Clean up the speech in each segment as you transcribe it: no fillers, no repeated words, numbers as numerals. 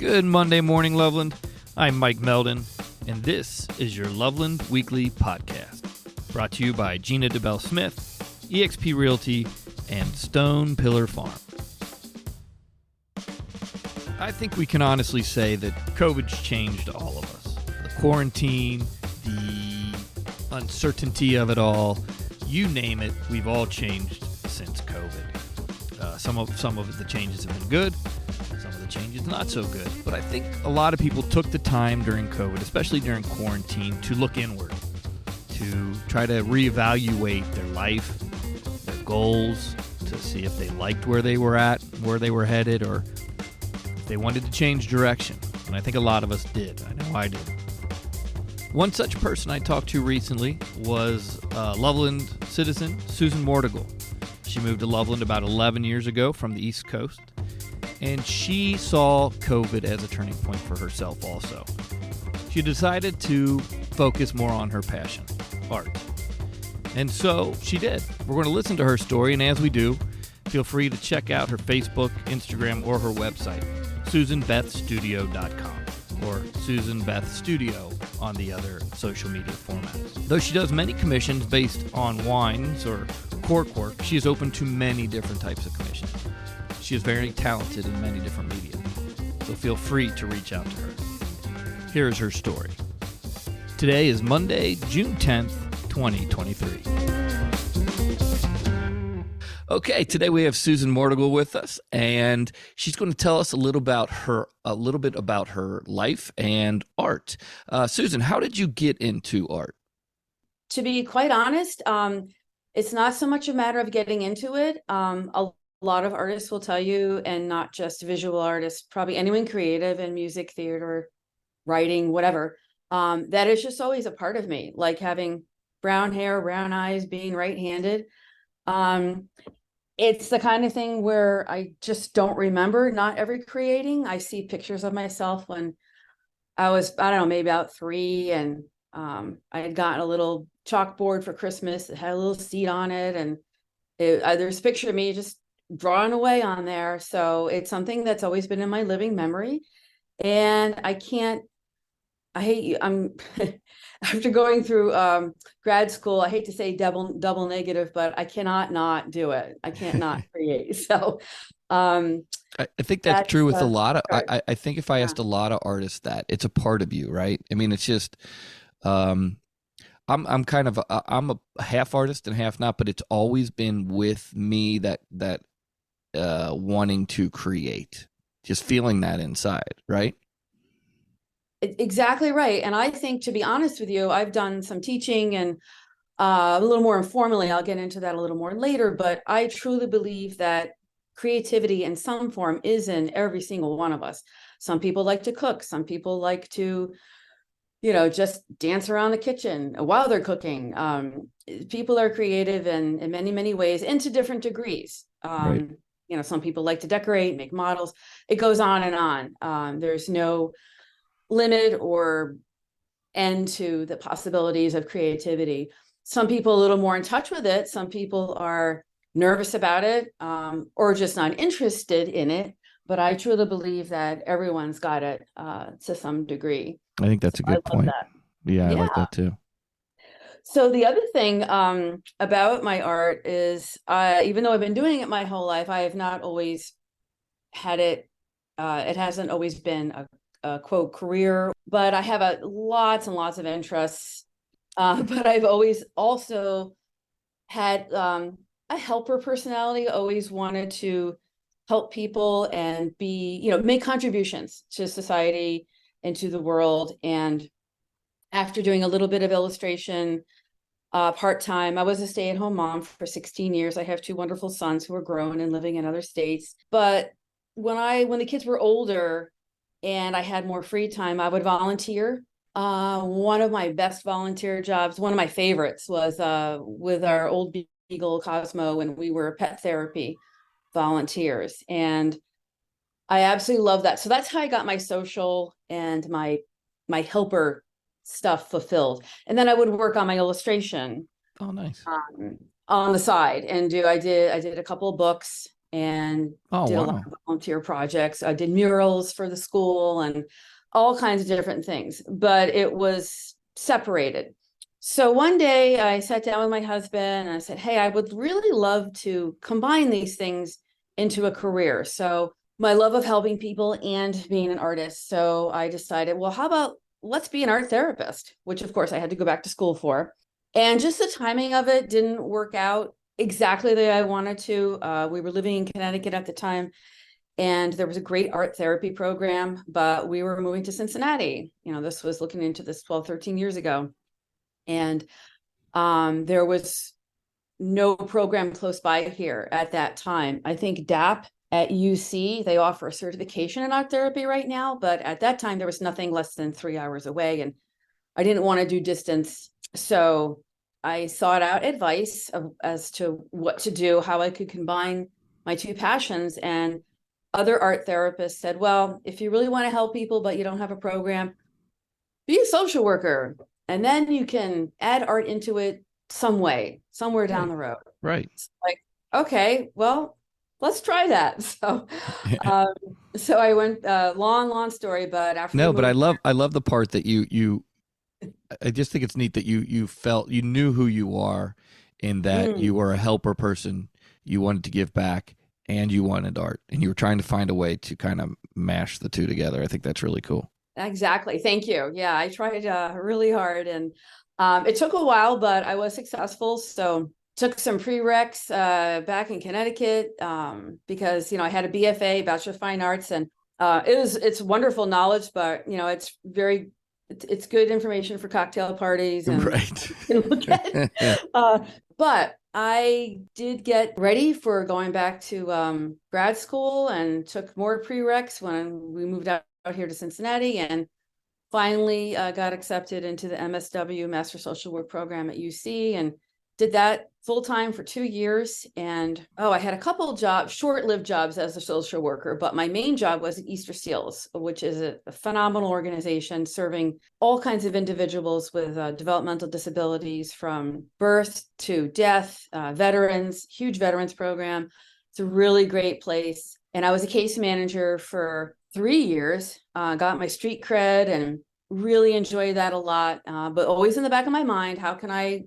Good Monday morning, Loveland. I'm Mike Meldon, and this is your Loveland Weekly Podcast, brought to you by Gina Dubell-Smith, eXp Realty, and Stone Pillar Farm. I think we can honestly say that COVID's changed all of us. The quarantine, the uncertainty of it all, you name it, we've all changed since COVID. Some of the changes have been good, some of the changes not so good. But I think a lot of people took the time during COVID, especially during quarantine, to look inward, to try to reevaluate their life, their goals, to see if they liked where they were at, where they were headed, or if they wanted to change direction. And I think a lot of us did. I know I did. One such person I talked to recently was Loveland citizen Susan Mordigal. She moved to Loveland about 11 years ago from the East Coast, and she saw COVID as a turning point for herself also. She decided to focus more on her passion, art. And so she did. We're going to listen to her story, and as we do, feel free to check out her Facebook, Instagram, or her website, SusanBethStudio.com, or Susan Beth Studio on the other social media formats. Though she does many commissions based on wines or cork work, she is open to many different types of commissions. She is very talented in many different media, so feel free to reach out to her. Here is her story. Today is Monday, June 10th, 2023. Okay, today we have Susan Mordigal with us, and she's going to tell us a little bit about her life and art. Susan, how did you get into art? To be quite honest, it's not so much a matter of getting into it. A lot of artists will tell you, and not just visual artists, probably anyone creative in music, theater, writing, whatever, that is just always a part of me, like having brown hair, brown eyes, being right-handed. It's the kind of thing where I just don't remember not ever creating. I see pictures of myself when I was, I don't know, maybe about 3, and I had gotten a little chalkboard for Christmas that had a little seed on it, and there's a picture of me just drawing away on there. So it's something that's always been in my living memory, and I hate you. I'm after going through grad school, I hate to say double negative, but I cannot not do it. I can't not create. So I think that's true with a lot of, I think if I asked a lot of artists that, it's a part of you, right? I mean, it's just, I'm kind of, I'm a half artist and half not, but it's always been with me that wanting to create, just feeling that inside, right? Exactly right. And I think, to be honest with you, I've done some teaching, and a little more informally, I'll get into that a little more later, but I truly believe that creativity in some form is in every single one of us. Some people like to cook. Some people like to, just dance around the kitchen while they're cooking. People are creative in many, many ways, and to different degrees. Right. Some people like to decorate, make models. It goes on and on. There's no limit or end to the possibilities of creativity. Some people a little more in touch with it. Some people are nervous about it, or just not interested in it. But I truly believe that everyone's got it to some degree. I think that's a good point. Yeah, I like that too. So the other thing about my art is, even though I've been doing it my whole life, I have not always had it. It hasn't always been a quote career, but I have lots and lots of interests. But I've always also had a helper personality. Always wanted to help people and make contributions to society and to the world. And after doing a little bit of illustration part-time, I was a stay-at-home mom for 16 years. I have 2 wonderful sons who are grown and living in other states. But when the kids were older and I had more free time, I would volunteer. One of my best volunteer jobs, one of my favorites, was with our old beagle Cosmo, and we were pet therapy volunteers. And I absolutely love that. So that's how I got my social and my helper stuff fulfilled. And then I would work on my illustration. Oh, nice. On the side, and I did a couple of books. and Oh, did a lot wow. of volunteer projects. I did murals for the school and all kinds of different things, but it was separated. So one day I sat down with my husband and I said, hey, I would really love to combine these things into a career. So my love of helping people and being an artist. So I decided, well, how about let's be an art therapist, which of course I had to go back to school for. And just the timing of it didn't work out exactly the way I wanted to. We were living in Connecticut at the time, and there was a great art therapy program, but we were moving to Cincinnati. This was looking into this 12, 13 years ago. And there was no program close by here at that time. I think DAP at UC, they offer a certification in art therapy right now, but at that time there was nothing less than 3 hours away, and I didn't want to do distance. So I sought out advice as to what to do, how I could combine my two passions. And other art therapists said, well, if you really want to help people, but you don't have a program, be a social worker. And then you can add art into it some way, somewhere down the road. Right. It's like, okay, well, let's try that. Um, so I went, long story, but after No, we but moved, I love the part that I just think it's neat that you felt you knew who you are, in that you were a helper person, you wanted to give back, and you wanted art, and you were trying to find a way to kind of mash the two together. I think that's really cool. Exactly. Thank you. Yeah, I tried really hard, and it took a while, but I was successful. So took some prereqs back in Connecticut because I had a BFA, Bachelor of Fine Arts, and it's wonderful knowledge, but it's good information for cocktail parties and Right. look at. But I did get ready for going back to grad school and took more prereqs when we moved out here to Cincinnati, and finally got accepted into the MSW Master Social Work program at UC, and did that full time for 2 years. And I had a couple jobs, short-lived jobs as a social worker, but my main job was at Easter Seals, which is a phenomenal organization serving all kinds of individuals with developmental disabilities, from birth to death, veterans, huge veterans program. It's a really great place. And I was a case manager for 3 years, got my street cred, and really enjoyed that a lot. But always in the back of my mind, how can I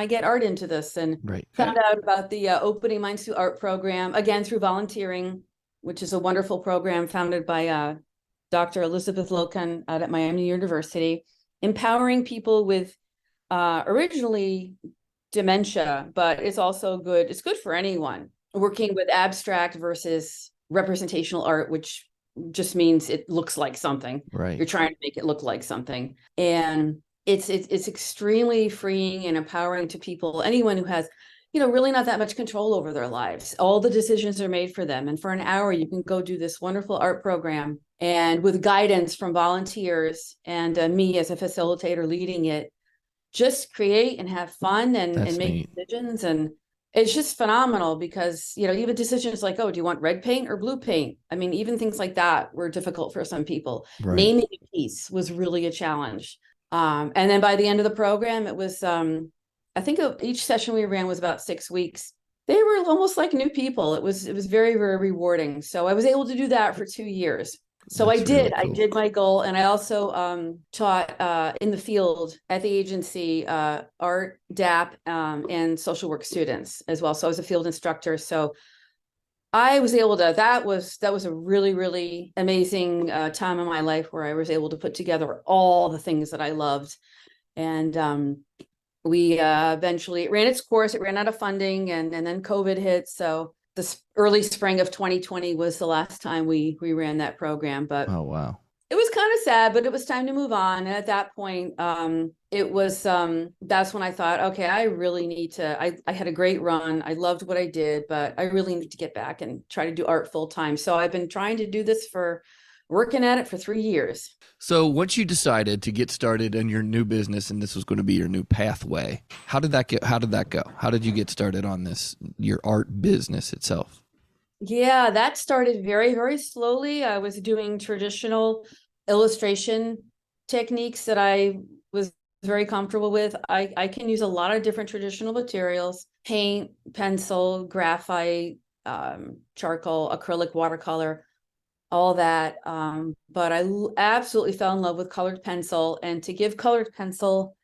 get art into this? And Right. found out about the Opening Minds to Art program, again, through volunteering, which is a wonderful program founded by Dr. Elizabeth Loken out at Miami University, empowering people with originally dementia, but it's also good. It's good for anyone, working with abstract versus representational art, which just means it looks like something. Right. You're trying to make it look like something. And it's extremely freeing and empowering to people, anyone who has, really not that much control over their lives. All the decisions are made for them. And for an hour, you can go do this wonderful art program, and with guidance from volunteers and me as a facilitator leading it, just create and have fun and That's make neat. decisions. And it's just phenomenal because, even decisions like, oh, do you want red paint or blue paint? I mean, even things like that were difficult for some people. Right. Naming a piece was really a challenge. And then by the end of the program, it was, I think each session we ran was about 6 weeks. They were almost like new people. It was very, very rewarding. So I was able to do that for 2 years. So That's really cool. I did my goal. And I also taught in the field at the agency, art, DAP, and social work students as well. So I was a field instructor. So I was able to, that was a really, really amazing time in my life where I was able to put together all the things that I loved. And we eventually, it ran its course, it ran out of funding, and then COVID hit. So the early spring of 2020 was the last time we ran that program. But Oh, wow. it was kind of sad, but it was time to move on. And at that point, it was, that's when I thought, okay, I really need to, I had a great run. I loved what I did, but I really need to get back and try to do art full time. So I've been trying to do this working at it for 3 years. So once you decided to get started in your new business, and this was going to be your new pathway, how did that go? How did you get started on this, your art business itself? Yeah, that started very, very slowly. I was doing traditional illustration techniques that I was very comfortable with. I can use a lot of different traditional materials: paint, pencil, graphite, charcoal, acrylic, watercolor, all that. But I absolutely fell in love with colored pencil, and to give colored pencil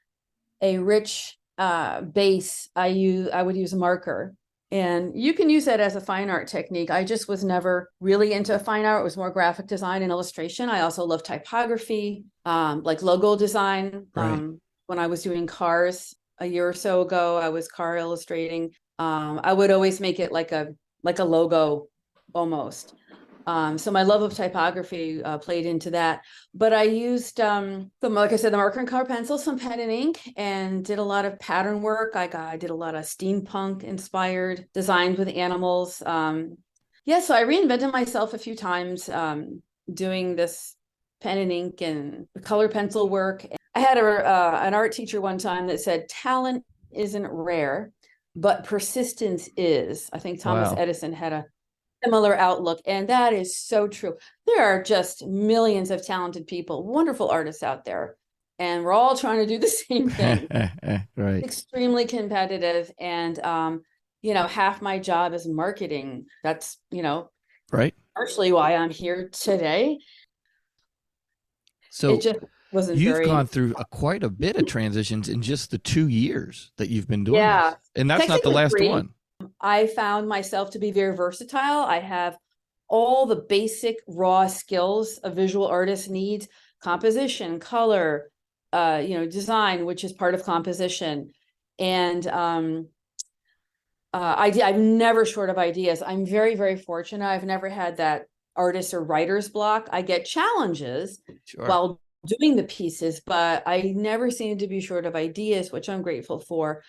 a rich base, I would use a marker. And you can use that as a fine art technique. I just was never really into fine art. It was more graphic design and illustration. I also love typography, like logo design. Right. When I was doing cars a year or so ago, I was car illustrating. I would always make it like a logo almost. So my love of typography played into that. But I used, like I said, the marker and color pencil, some pen and ink, and did a lot of pattern work. I did a lot of steampunk inspired designs with animals. So I reinvented myself a few times doing this pen and ink and color pencil work. I had an art teacher one time that said, talent isn't rare, but persistence is. I think Thomas Edison had a similar outlook, and that is so true. There are just millions of talented people, wonderful artists out there, and we're all trying to do the same thing. Right. Extremely competitive, and half my job is marketing. That's right. partially why I'm here today. So it just wasn't you've gone through quite a bit of transitions in just the 2 years that you've been doing this. And that's not the last one. I found myself to be very versatile. I have all the basic raw skills a visual artist needs: composition, color, design, which is part of composition. And I'm never short of ideas. I'm very, very fortunate. I've never had that artist or writer's block. I get challenges while doing the pieces, but I never seem to be short of ideas, which I'm grateful for.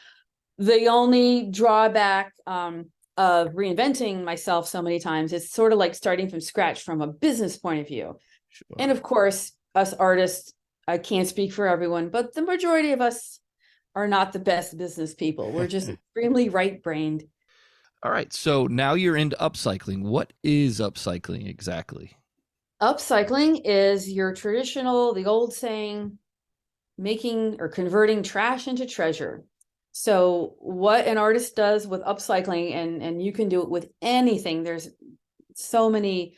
The only drawback of reinventing myself so many times is sort of like starting from scratch from a business point of view. Sure. And of course, us artists, I can't speak for everyone, but the majority of us are not the best business people. We're just extremely right-brained. All right. So now you're into upcycling. What is upcycling exactly? Upcycling is your traditional, the old saying, making or converting trash into treasure. So what an artist does with upcycling, and you can do it with anything. There's so many,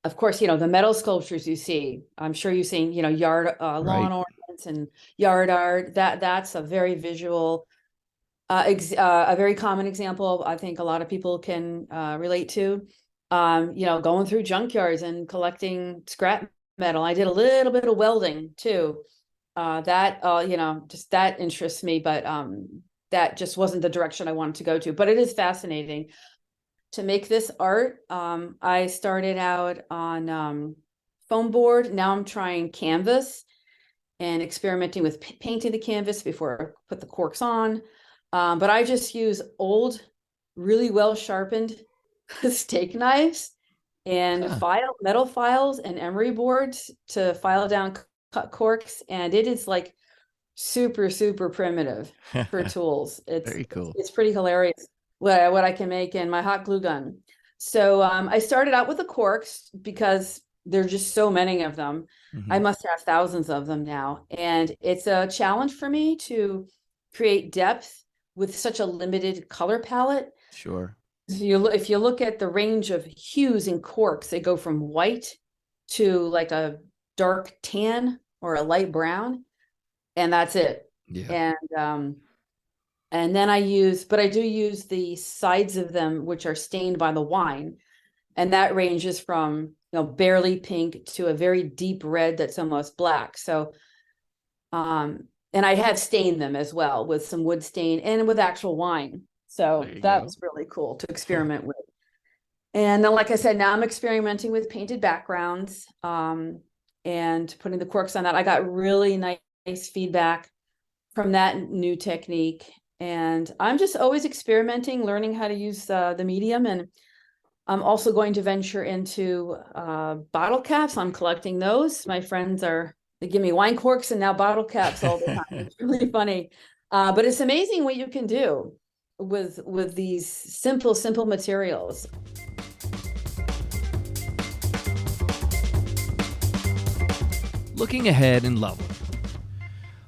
of course, the metal sculptures you see. I'm sure you've seen, yard lawn ornaments and yard art. That's a very visual, a very common example. I think a lot of people can relate to. Going through junkyards and collecting scrap metal. I did a little bit of welding too. Just that interests me, but that just wasn't the direction I wanted to go to. But it is fascinating to make this art. I started out on foam board. Now I'm trying canvas and experimenting with painting the canvas before I put the corks on. But I just use old, really well sharpened steak knives and metal files and emery boards to file down cut corks, and it is like super, super primitive for tools. It's very cool. It's pretty hilarious what I can make in my hot glue gun. So I started out with the corks because there are just so many of them. Mm-hmm. I must have thousands of them now, and it's a challenge for me to create depth with such a limited color palette. Sure. If you look at the range of hues in corks, they go from white to like a dark tan or a light brown, and that's it. Yeah. And then I do use the sides of them, which are stained by the wine, and that ranges from barely pink to a very deep red that's almost black. So and I have stained them as well with some wood stain and with actual wine. So that was really cool to experiment with. And then, like I said, now I'm experimenting with painted backgrounds and putting the corks on that. I got really nice feedback from that new technique. And I'm just always experimenting, learning how to use the medium. And I'm also going to venture into bottle caps. I'm collecting those. My friends they give me wine corks and now bottle caps all the time. It's really funny. But it's amazing what you can do with these simple materials. Looking ahead in Loveland.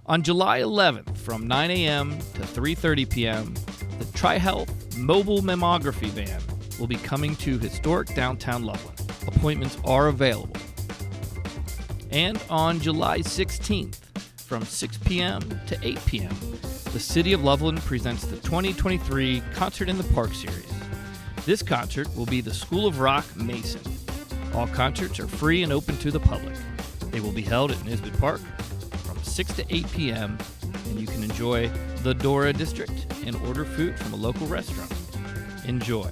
On July 11th from 9 a.m. to 3:30 p.m., the TriHealth Mobile Mammography Van will be coming to historic downtown Loveland. Appointments are available. And on July 16th, from 6 p.m. to 8 p.m., the City of Loveland presents the 2023 Concert in the Park Series. This concert will be the School of Rock Mason. All concerts are free and open to the public. They will be held at Nisbet Park from 6 to 8 p.m., and you can enjoy the Dora District and order food from a local restaurant. Enjoy.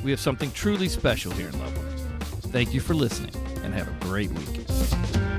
We have something truly special here in Loveland. Thank you for listening, and have a great weekend.